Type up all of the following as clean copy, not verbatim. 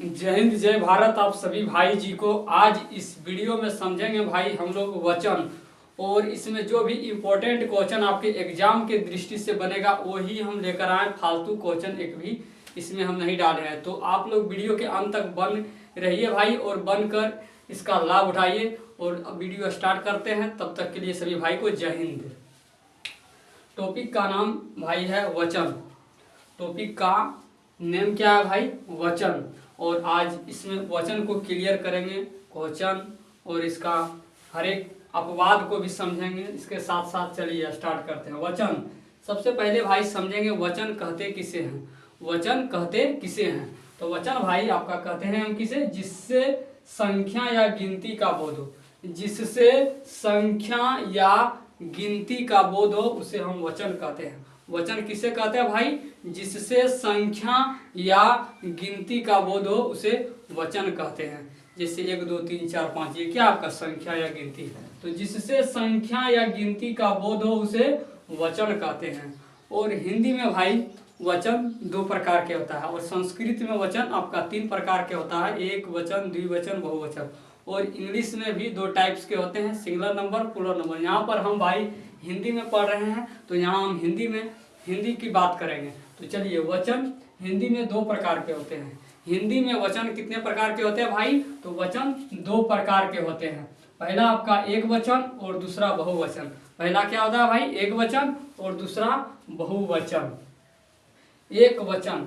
जय हिंद जय भारत। आप सभी भाई जी को आज इस वीडियो में समझेंगे भाई हम लोग वचन, और इसमें जो भी इम्पोर्टेंट क्वेश्चन आपके एग्जाम के दृष्टि से बनेगा वही हम लेकर आए। फालतू क्वेश्चन एक भी इसमें हम नहीं डाले हैं। तो आप लोग वीडियो के अंत तक बन रहिए भाई, और बनकर इसका लाभ उठाइए। और अब वीडियो स्टार्ट करते हैं। तब तक के लिए सभी भाई को जय हिंद। टॉपिक का नाम भाई है वचन। टॉपिक का नेम क्या है भाई? वचन। और आज इसमें वचन को क्लियर करेंगे, क्वेश्चन और इसका हर एक अपवाद को भी समझेंगे। इसके साथ साथ चलिए स्टार्ट करते हैं। वचन सबसे पहले भाई समझेंगे वचन कहते किसे हैं। वचन कहते किसे हैं? तो वचन भाई आपका कहते हैं हम किसे, जिससे संख्या या गिनती का बोध हो। जिससे संख्या या गिनती का बोध हो उसे हम वचन कहते हैं। वचन किसे कहते हैं भाई? जिससे संख्या या गिनती का बोध हो उसे वचन कहते हैं। जैसे 1 2 3 4 5 ये क्या आपका संख्या या गिनती है। तो जिससे संख्या या गिनती का बोध हो उसे वचन कहते हैं। और हिंदी में भाई वचन 2 प्रकार के होता है, और संस्कृत में वचन आपका 3 प्रकार के होता है, एक वचन, द्विवचन, बहुवचन। और इंग्लिश में भी 2 टाइप्स के होते हैं, सिंगुलर नंबर, प्लूरल नंबर। यहाँ पर हम भाई हिंदी में पढ़ रहे हैं तो यहाँ हम हिंदी की बात करेंगे। तो चलिए, वचन हिंदी में 2 प्रकार के होते हैं। हिंदी में वचन कितने प्रकार के होते हैं भाई? तो वचन 2 प्रकार के होते हैं। पहला आपका एक वचन और दूसरा बहुवचन। पहला क्या होता है भाई? एक वचन, और दूसरा बहुवचन। एक वचन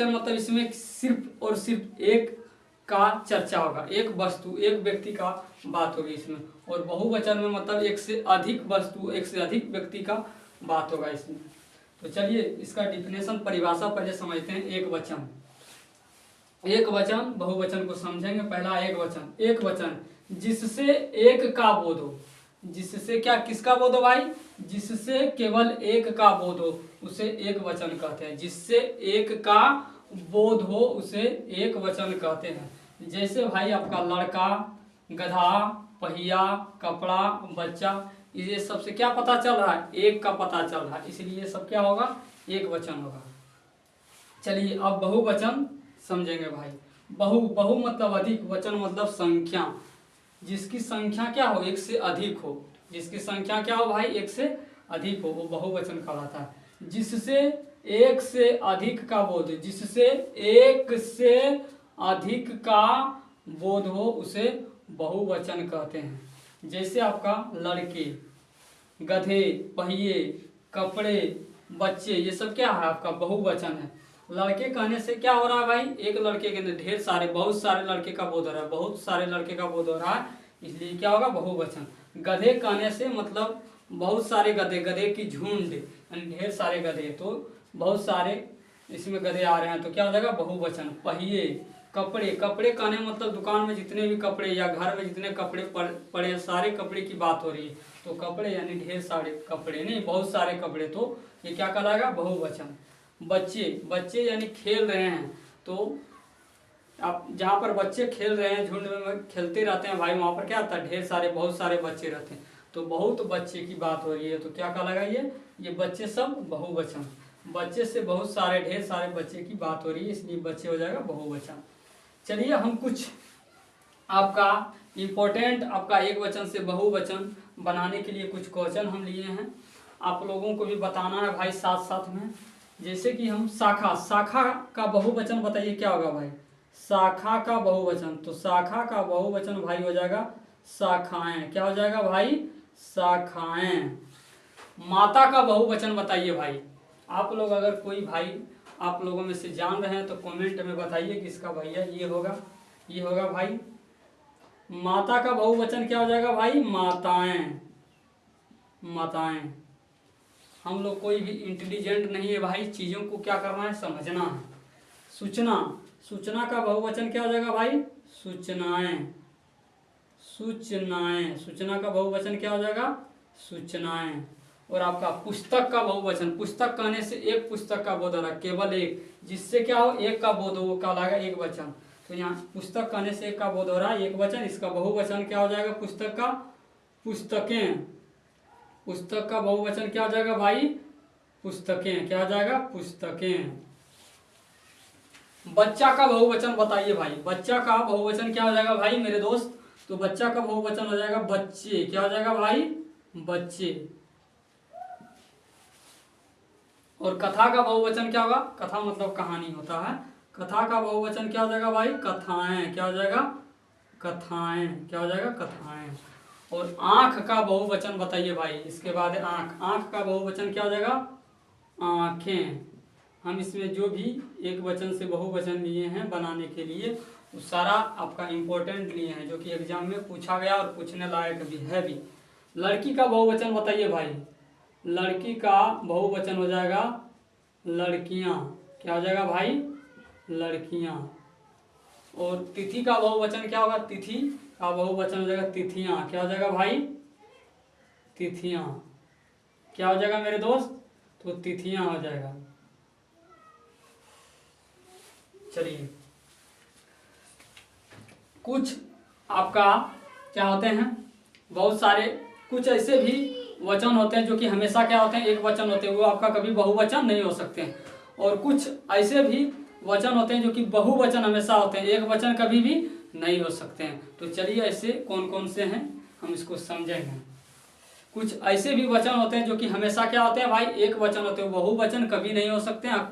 मतलब इसमें सिर्फ और सिर्फ एक का चर्चा होगा, एक वस्तु, एक व्यक्ति का बात होगी इसमें। और बहुवचन में मतलब एक से अधिक वस्तु, एक से अधिक व्यक्ति का बात होगा इसमें। तो चलिए इसका डिफिनेशन, परिभाषा पहले समझते हैं। एक वचन बहुवचन को समझेंगे। पहला एक वचन जिससे एक का बोध हो। जिससे क्या, किसका बोध हो भाई? जिससे केवल एक का बोध हो उसे एक वचन कहते हैं। जिससे एक का बोध हो उसे एक वचन कहते हैं। जैसे भाई आपका लड़का, गधा, पहिया, कपड़ा, बच्चा, ये सबसे क्या पता चल रहा है? एक का पता चल रहा है, इसलिए ये सब क्या होगा? एक वचन होगा। चलिए अब बहुवचन समझेंगे भाई। बहु मतलब अधिक, वचन मतलब संख्या। जिसकी संख्या क्या हो? एक से अधिक हो। जिसकी संख्या क्या हो भाई? एक से अधिक हो, वो बहुवचन कहलाता है। जिससे एक से अधिक का बोध, जिससे एक से अधिक का बोध हो उसे बहुवचन कहते हैं। जैसे आपका लड़के, गधे, पहिए, कपड़े, बच्चे, ये सब क्या है? आपका बहुवचन है। लड़के कहने से क्या हो रहा है भाई? एक लड़के के अंदर ढेर सारे, बहुत सारे लड़के का बोध हो रहा है, बहुत सारे लड़के का बोध हो रहा है, इसलिए क्या होगा? बहुवचन। गधे कहने से मतलब बहुत सारे गधे, गधे की झुंड, यानी ढेर सारे गधे, तो बहुत सारे इसमें गधे आ रहे हैं, तो क्या हो जाएगा? बहुवचन। पहिए, कपड़े कहने मतलब दुकान में जितने भी कपड़े या घर में जितने कपड़े पड़े, सारे कपड़े की बात हो रही है, तो कपड़े यानी ढेर सारे कपड़े, नहीं बहुत सारे कपड़े, तो ये क्या कहलाएगा? बहुवचन। बच्चे यानी खेल रहे हैं, तो आप जहाँ पर बच्चे खेल रहे हैं, झुंड में खेलते रहते हैं भाई, वहाँ पर क्या होता है? ढेर सारे, बहुत सारे बच्चे रहते हैं, तो बहुत बच्चे की बात हो रही है, तो क्या कहलाएगा? ये बच्चे सब बहुवचन। बच्चे से बहुत सारे, ढेर सारे बच्चे की बात हो रही है, इसलिए बच्चे हो जाएगा बहुवचन। चलिए हम कुछ आपका इम्पोर्टेंट आपका एक वचन से बहुवचन बनाने के लिए कुछ क्वेश्चन हम लिए हैं, आप लोगों को भी बताना है भाई साथ साथ में। जैसे कि हम शाखा का बहुवचन बताइए क्या होगा भाई? शाखा का बहुवचन, तो शाखा का बहुवचन भाई हो जाएगा शाखाएं। क्या हो जाएगा भाई? शाखाएं। माता का बहुवचन बताइए भाई। आप लोग अगर कोई भाई आप लोगों में से जान रहे हैं तो कमेंट में बताइए कि इसका भैया ये होगा भाई। माता का बहुवचन क्या हो जाएगा भाई? माताएं। हम लोग कोई भी इंटेलिजेंट नहीं है भाई, चीज़ों को क्या करना है? समझना है। सूचना का बहुवचन क्या हो जाएगा भाई? सूचनाएं। सूचना का बहुवचन क्या हो जाएगा? सूचनाएं। और आपका पुस्तक का बहुवचन, पुस्तक कहने से एक पुस्तक का बोध हो रहा है, केवल एक, जिससे क्या हो? एक का बोध हो, वो कहलाएगा एक वचन। तो यहाँ पुस्तक कहने से एक का बोध हो रहा है, एक वचन, इसका बहुवचन क्या हो जाएगा? पुस्तक का पुस्तकें। पुस्तक का बहुवचन क्या हो जाएगा भाई? पुस्तकें। क्या हो जाएगा? पुस्तकें। बच्चा का बहुवचन बताइए भाई, बच्चा का बहुवचन क्या हो जाएगा भाई मेरे दोस्त? तो बच्चा का बहुवचन हो जाएगा बच्चे। क्या हो जाएगा भाई? बच्चे। और कथा का बहुवचन क्या होगा? कथा मतलब कहानी होता है। कथा का बहुवचन क्या हो जाएगा भाई? कथाएं। क्या हो जाएगा? कथाएं। क्या हो जाएगा? कथाएं। और आंख का बहुवचन बताइए भाई, इसके बाद आंख। आंख का बहुवचन क्या हो जाएगा? आंखें। हम इसमें जो भी एक वचन से बहुवचन लिए हैं बनाने के लिए, वो सारा आपका इम्पोर्टेंट लिए हैं, जो कि एग्जाम में पूछा गया और पूछने लायक भी है भी। लड़की का बहुवचन बताइए भाई। लड़की का बहुवचन हो जाएगा लड़कियां। क्या हो जाएगा भाई? लड़कियां। और तिथि का बहुवचन क्या होगा? तिथि का बहुवचन हो जाएगा तिथियां। क्या हो जाएगा भाई? तिथियां। क्या हो जाएगा मेरे दोस्त? तो तिथियां हो जाएगा। चलिए, कुछ आपका क्या होते हैं, बहुत सारे कुछ ऐसे भी वचन होते हैं जो कि हमेशा क्या होते हैं? एक वचन होते हैं, वो आपका कभी बहुवचन नहीं हो सकते हैं। और कुछ ऐसे भी वचन होते हैं जो कि बहुवचन हमेशा होते हैं, एक वचन कभी भी नहीं हो सकते हैं। तो चलिए ऐसे कौन कौन से हैं हम इसको समझेंगे। कुछ ऐसे भी वचन होते हैं जो कि हमेशा क्या होते हैं भाई? एक वचन होते हैं, बहुवचन कभी नहीं हो सकते हैं।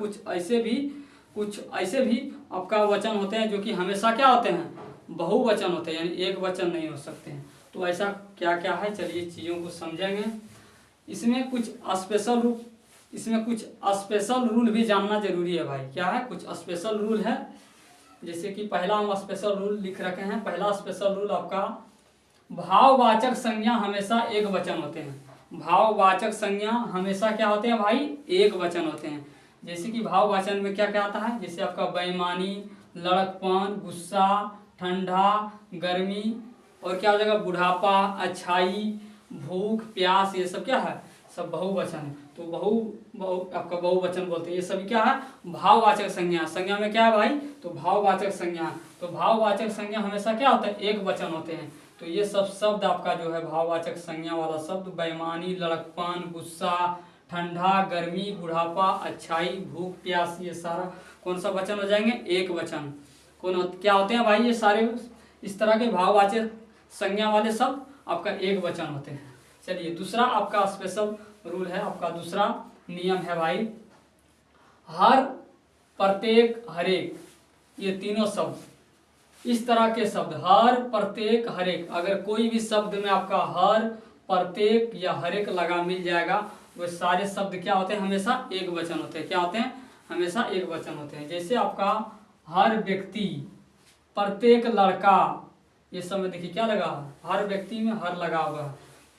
कुछ ऐसे भी आपका वचन होते हैं जो कि हमेशा क्या होते हैं? बहुवचन होते हैं, यानी एक वचन नहीं हो सकते हैं। तो ऐसा क्या क्या है, चलिए चीज़ों को समझेंगे। इसमें कुछ स्पेशल रूल भी जानना जरूरी है भाई। क्या है? कुछ स्पेशल रूल है। जैसे कि पहला हम स्पेशल रूल लिख रखे हैं। पहला स्पेशल रूल आपका, भाववाचक संज्ञा हमेशा एक वचन होते हैं। भाववाचक संज्ञा हमेशा क्या होते हैं भाई? एक वचन होते हैं। जैसे कि भाववाचन में क्या क्या आता है? जैसे आपका बेईमानी, लड़कपन, गुस्सा, ठंडा, गर्मी, और क्या हो जाएगा? बुढ़ापा, अच्छाई, भूख, प्यास, ये सब क्या है? सब बहुवचन है। तो आपका बहुवचन बोलते हैं। ये सभी क्या है? भाववाचक संज्ञा। संज्ञा में क्या है भाई? तो भाववाचक संज्ञा। तो भाववाचक संज्ञा हमेशा क्या होता है? एक वचन होते हैं। तो ये सब शब्द आपका जो है भाववाचक संज्ञा वाला शब्द, बेईमानी, लड़कपन, गुस्सा, ठंडा, गर्मी, बुढ़ापा, अच्छाई, भूख, प्यास, ये सारा कौन सा वचन हो जाएंगे? एक वचन। क्या होते हैं भाई? ये सारे इस तरह के भाववाचक संज्ञा वाले शब्द आपका एक वचन होते हैं। चलिए, दूसरा आपका स्पेशल रूल है, आपका दूसरा नियम है भाई, हर, प्रत्येक, हरेक, ये तीनों शब्द, इस तरह के शब्द हर, प्रत्येक, हरेक, अगर कोई भी शब्द में आपका हर, प्रत्येक या हरेक लगा मिल जाएगा, वो सारे शब्द क्या होते हैं? हमेशा एक वचन होते हैं। क्या होते हैं? हमेशा एक वचन होते हैं। जैसे आपका हर व्यक्ति, प्रत्येक लड़का, ये सब में देखिए क्या लगा? हर व्यक्ति में हर लगा हुआ है,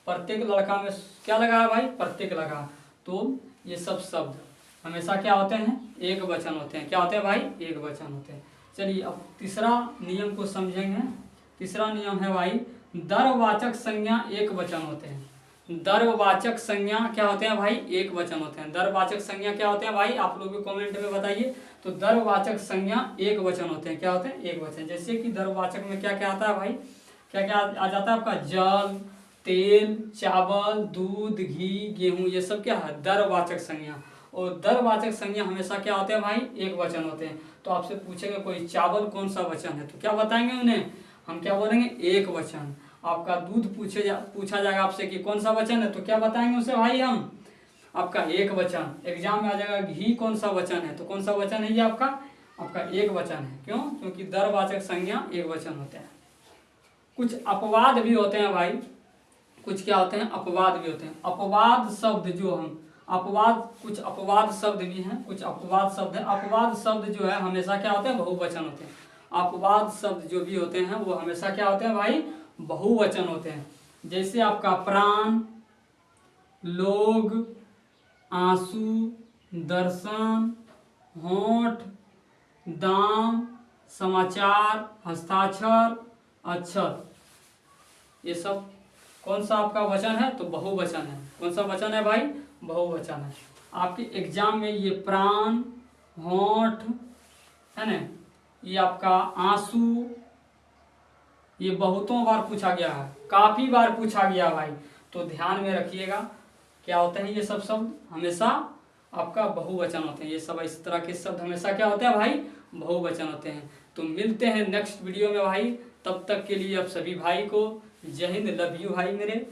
प्रत्येक लड़का में क्या लगा है भाई? प्रत्येक लगा। तो ये सब शब्द हमेशा क्या होते हैं? एक वचन होते हैं। क्या होते हैं भाई? एक वचन होते हैं। चलिए, अब तीसरा नियम को समझेंगे। तीसरा नियम है भाई, दर्ववाचक संज्ञा एक वचन होते हैं। दर्ववाचक संज्ञा क्या होते हैं भाई? एक वचन होते हैं। दर्ववाचक संज्ञा क्या होते हैं भाई? आप लोग भी कमेंट में बताइए। तो दर्ववाचक संज्ञा एक वचन होते हैं। क्या होते हैं? एक वचन। जैसे कि दर्ववाचक में क्या क्या आता है भाई? क्या क्या आ जाता है आपका? जल, तेल, चावल, दूध, घी, गेहूं, ये सब क्या है? दर्ववाचक संज्ञा। और दर्ववाचक संज्ञा हमेशा क्या होते हैं भाई? एक वचन होते हैं। तो आपसे पूछेंगे कोई चावल कौन सा वचन है, तो क्या बताएंगे उन्हें? हम क्या बोलेंगे? एक वचन। आपका दूध पूछा जाएगा आपसे कि कौन सा वचन है, तो क्या बताएंगे उसे भाई? हम आपका एक वचन। एग्जाम में आ जाएगा घी कौन सा वचन है, तो कौन सा वचन है ये आपका एक वचन है। क्यों? क्योंकि दर्ववाचक संज्ञा एक वचन होते हैं। कुछ अपवाद भी होते हैं भाई। कुछ क्या होते हैं? अपवाद भी होते हैं। अपवाद शब्द जो हम कुछ अपवाद शब्द भी हैं, कुछ अपवाद शब्द है। अपवाद शब्द जो है हमेशा क्या होते हैं? बहुवचन होते हैं। अपवाद शब्द जो भी होते हैं वो हमेशा क्या होते हैं भाई? बहुवचन होते हैं। जैसे आपका प्राण, लोग, आंसू, दर्शन, होंठ, दाम, समाचार, हस्ताक्षर, अक्षर, ये सब कौन सा आपका वचन है? तो बहुवचन है। कौन सा वचन है भाई? बहुवचन है। आपके एग्जाम में ये प्राण, होंठ है ना, ये आपका आंसू, ये बहुतों बार पूछा गया है, काफी बार पूछा गया भाई। तो ध्यान में रखिएगा क्या होते हैं ये सब शब्द? हमेशा आपका बहुवचन होते हैं। ये सब इस तरह के शब्द हमेशा क्या होते हैं भाई, बहुवचन होते हैं। तो मिलते हैं नेक्स्ट वीडियो में भाई, तब तक के लिए आप सभी भाई को जय हिंद, लव यू भाई मेरे।